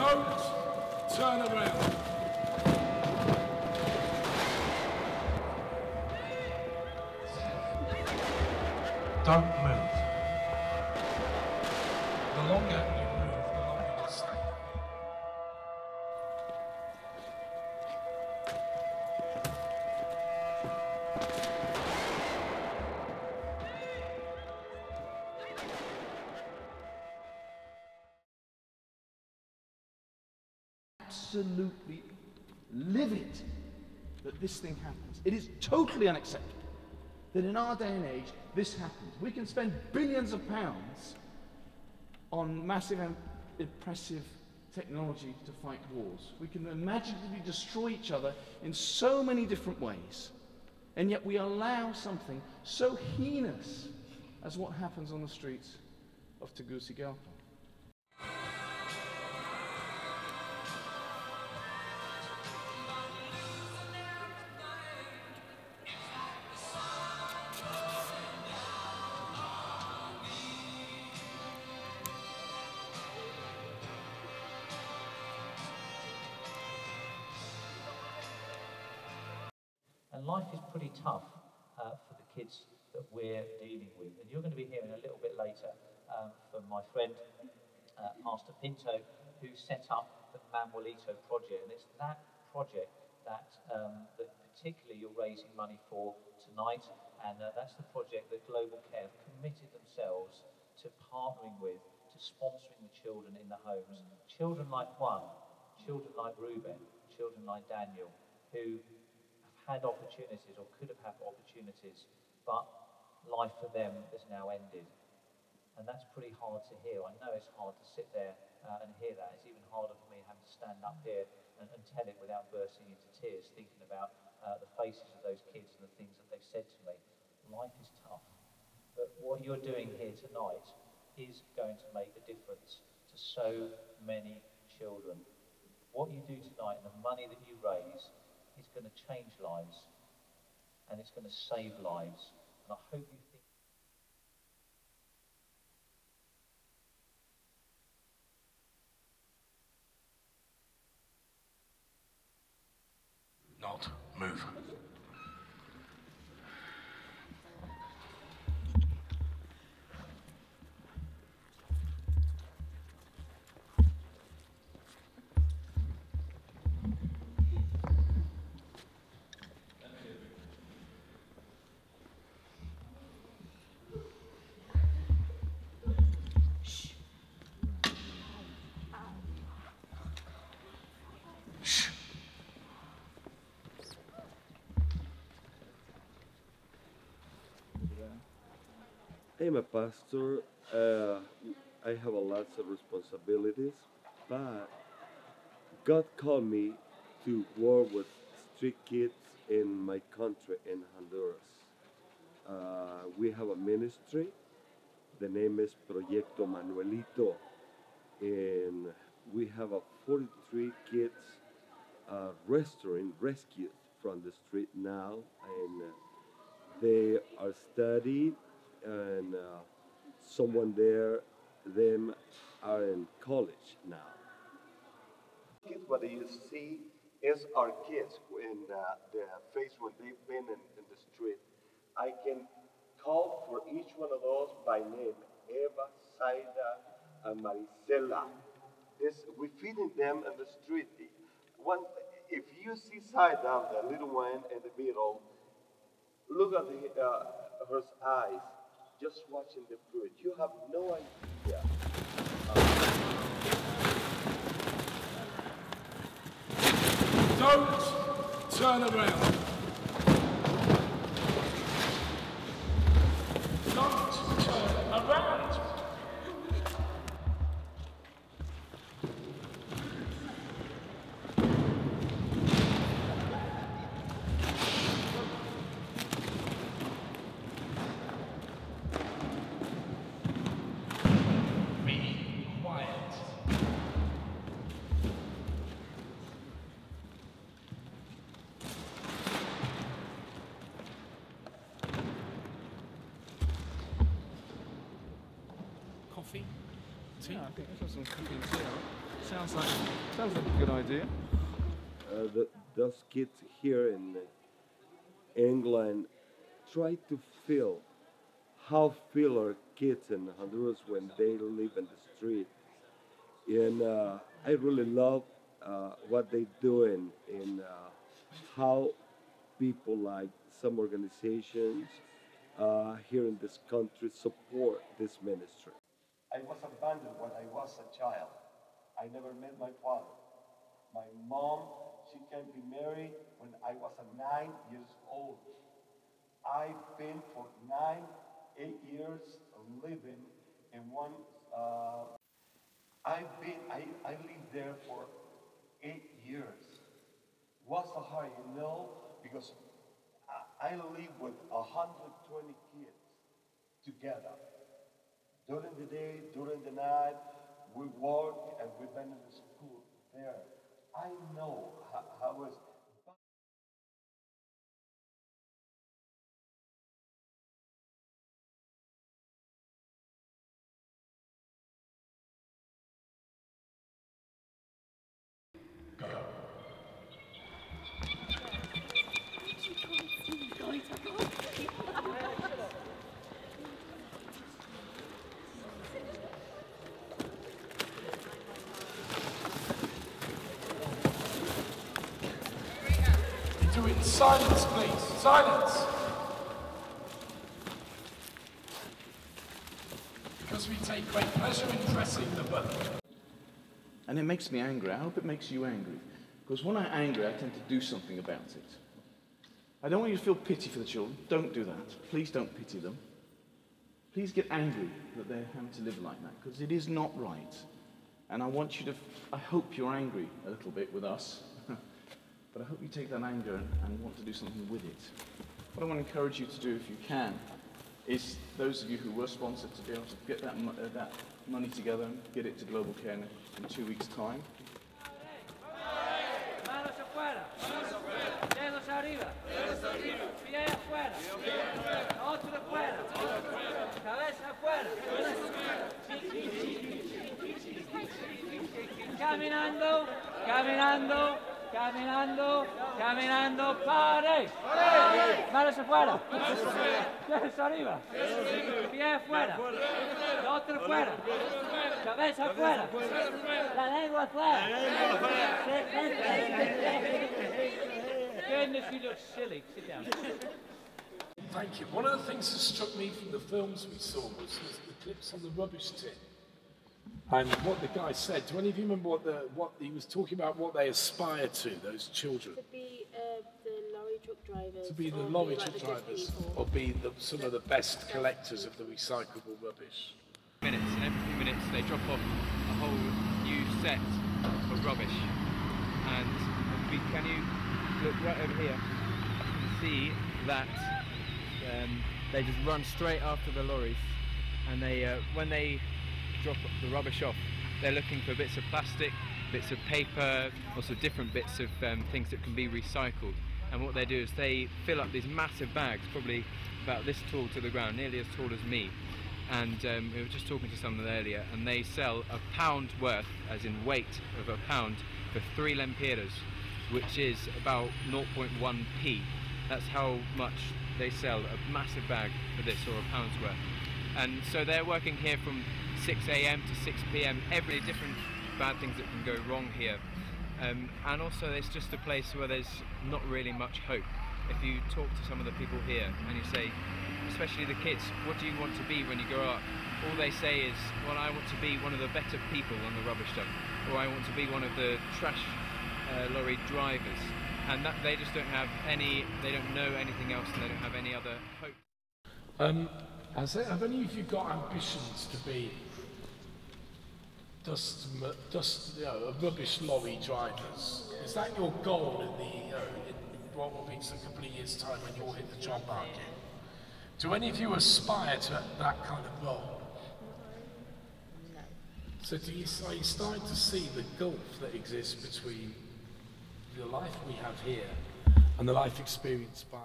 Don't turn around. Don't move. The longer you move, the longer you'll stay. Absolutely livid that this thing happens. It is totally unacceptable that in our day and age this happens. We can spend billions of pounds on massive and impressive technology to fight wars. We can imaginatively destroy each other in so many different ways, and yet we allow something so heinous as what happens on the streets of Tegucigalpa. And life is pretty tough for the kids that we're dealing with. And you're going to be hearing a little bit later from my friend, Pastor Pinto, who set up the Manuelito project. And it's that project that particularly you're raising money for tonight. And that's the project that Global Care have committed themselves to partnering with, to sponsoring the children in the homes. Children like Juan, children like Ruben, children like Daniel, who had opportunities or could have had opportunities, but life for them has now ended. And that's pretty hard to hear. I know it's hard to sit there and hear that. It's even harder for me having to stand up here and tell it without bursting into tears, thinking about the faces of those kids and the things that they've said to me. Life is tough. But what you're doing here tonight is going to make a difference to so many children. What you do tonight and the money that you raise is going to change lives, and it's going to save lives. And I hope you think Not move. I'm a pastor. I have a lots of responsibilities, but God called me to work with street kids in my country, in Honduras. We have a ministry. The name is Proyecto Manuelito, and we have a 43 kids rescued from the street now, and they are studying, and someone there, them are in college now. Kids, what you see is our kids in the face when they've been in the street. I can call for each one of those by name: Eva, Saida, and Maricela. We're feeding them in the street. If you see Saida, the little one in the middle, look at her eyes, just watching the food. You have no idea. Don't turn around. Don't turn around. Be quiet. Coffee? tea? Yeah, I think let's have some cooking tea. Sounds like a good idea. Those kids here in England try to feel how feel our kids in Honduras when they live in the street. And I really love what they do in how people like some organizations here in this country support this ministry. I was abandoned when I was a child. I never met my father. My mom, she came to marry when I was 9 years old. I've been for 8 years living in one. I lived there for 8 years. Was so hard, because I live with 120 kids together. During the day, during the night, we work and we've been in the school there. I know how it's. Do it in silence, please. Silence! Because we take great pleasure in dressing the button. And it makes me angry. I hope it makes you angry. Because when I'm angry, I tend to do something about it. I don't want you to feel pity for the children. Don't do that. Please don't pity them. Please get angry that they're having to live like that, because it is not right. And I want you to, I hope you're angry a little bit with us, but I hope you take that anger and want to do something with it. What I want to encourage you to do, if you can, is those of you who were sponsored to be able to get that money together and get it to Global Care in 2 weeks' time. Manos afuera. Dedos arriba. Pie afuera. Otro afuera. Cabeza afuera. Caminando, caminando, caminando, caminando, pare. Manos afuera. Dedos arriba. Pie afuera. Otro afuera. Cabeza afuera. La lengua afuera. Goodness, you look silly. Sit down. Thank you. One of the things that struck me from the films we saw was the clips on the rubbish tin. And what the guy said. Do any of you remember what he was talking about, what they aspire to, those children? To be the lorry truck drivers. To be the or lorry like truck the good drivers, people. or be some of the best collectors of the recyclable rubbish. Minutes, and every few minutes they drop off a whole new set of rubbish. And can you look right over here? You can see that they just run straight after the lorries, and they when they drop the rubbish off, they're looking for bits of plastic, bits of paper, also different bits of things that can be recycled. And what they do is they fill up these massive bags, probably about this tall to the ground, nearly as tall as me. And we were just talking to someone earlier, and they sell £1 worth, as in weight of £1, for 3 lempiras, which is about 0.1p. That's how much they sell a massive bag for this, or £1 worth. And so they're working here from 6 a.m. to 6 p.m. Every different bad things that can go wrong here. And also it's just a place where there's not really much hope. If you talk to some of the people here and you say, especially the kids, what do you want to be when you grow up? All they say is, well, I want to be one of the better people on the rubbish dump, or I want to be one of the trash lorry drivers. And that they just don't have any, they don't know anything else, and they don't have any other hope. Have any of you got ambitions to be rubbish lorry drivers? Is that your goal in what will be a couple of years' time when you'll hit the job market? Do any of you aspire to that kind of role? No. So are you starting to see the gulf that exists between the life we have here and the life experienced by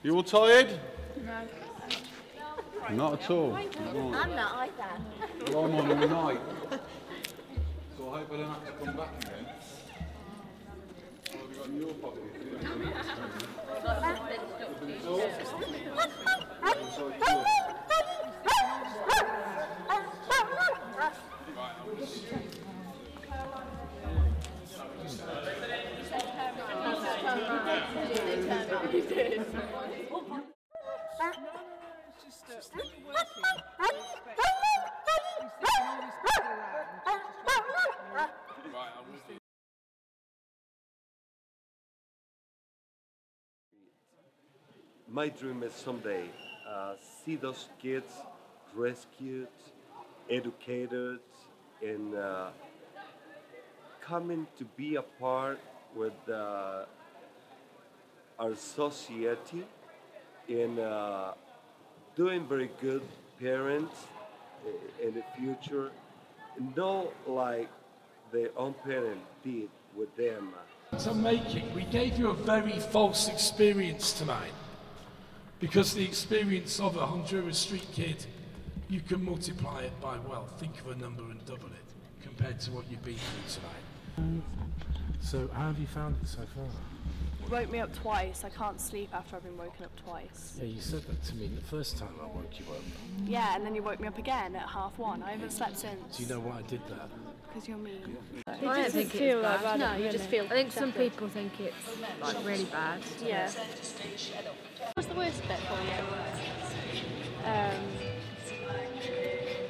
You all tired? No. Not at all. I'm not either. Well, I'm on all night. So I hope I don't have to come back again. What have you got in your pocket? My dream is someday see those kids rescued, educated, and coming to be a part with our society and doing very good parents in the future. Not like their own parent did with them. To making, we gave you a very false experience tonight. Because the experience of a Honduras street kid, you can multiply it by, well, think of a number and double it compared to what you've been through tonight. So how have you found it so far? It woke me up twice. I can't sleep after I've been woken up twice. Yeah, you said that to me the first time I woke you up. Yeah, and then you woke me up again at 1:30. I haven't slept since. Do you know why I did that? Because you're mean. I don't think it's bad. No, you just feel. I think some people think it's like really bad. Yeah. What's the worst bit for you?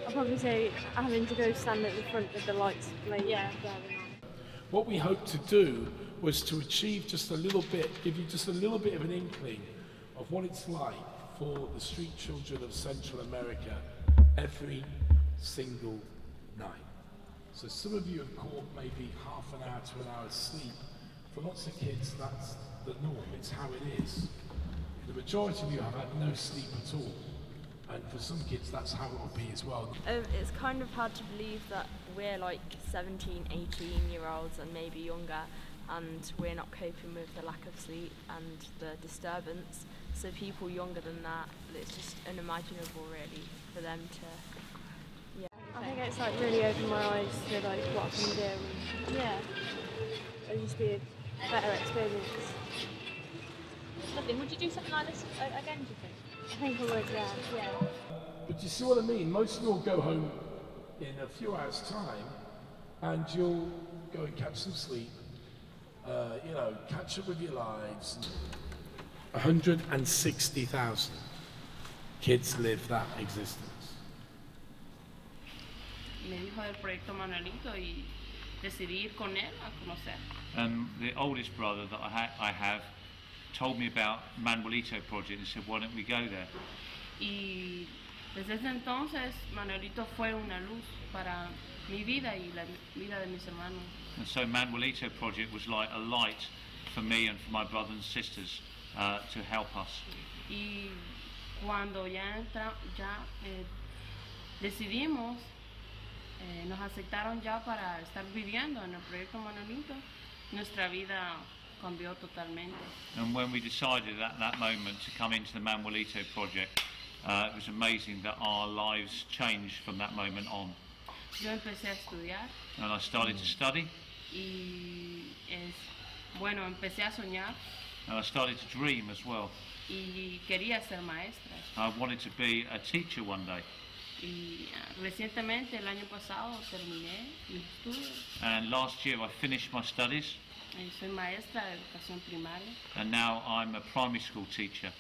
I'll probably say having to go stand at the front with the lights blazing. Yeah. What we hoped to do was to achieve just a little bit, give you just a little bit of an inkling of what it's like for the street children of Central America every single night. So some of you have caught maybe half an hour to an hour's sleep. For lots of kids, that's the norm, it's how it is. The majority of you have had no sleep at all. And for some kids, that's how it will be as well. It's kind of hard to believe that we're like 17, 18-year-olds and maybe younger, and we're not coping with the lack of sleep and the disturbance. So people younger than that, it's just unimaginable really for them to, yeah. I think it's like really opened my eyes to like what I can do. And, yeah. It'll just be a better experience. Lovely. Would you do something like this again, do you think? I think I would, yeah. Yeah. But you see what I mean? Most of you will go home in a few hours' time and you'll go and catch some sleep, catch up with your lives. 160,000 kids live that existence. Me dijo del proyecto Manuelito y decidí ir con él a conocer. And the oldest brother that I have told me about Manuelito project and said, why don't we go there? Y desde ese entonces Manuelito fue una luz para mi vida y la vida de mis hermanos. And so Manuelito project was like a light for me and for my brothers and sisters to help us. Y cuando decidimos, nos aceptaron ya para estar viviendo en el proyecto Manuelito, nuestra vida cambió totalmente. And when we decided at that moment to come into the Manuelito project, it was amazing that our lives changed from that moment on. Yo empecé a estudiar. And I started to study. Y empecé a soñar. And I started to dream as well. Y quería ser maestra. I wanted to be a teacher one day. Y recientemente, el año pasado, terminé mis estudios. And last year I finished my studies. Soy maestra de educación primaria. And now I'm a primary school teacher.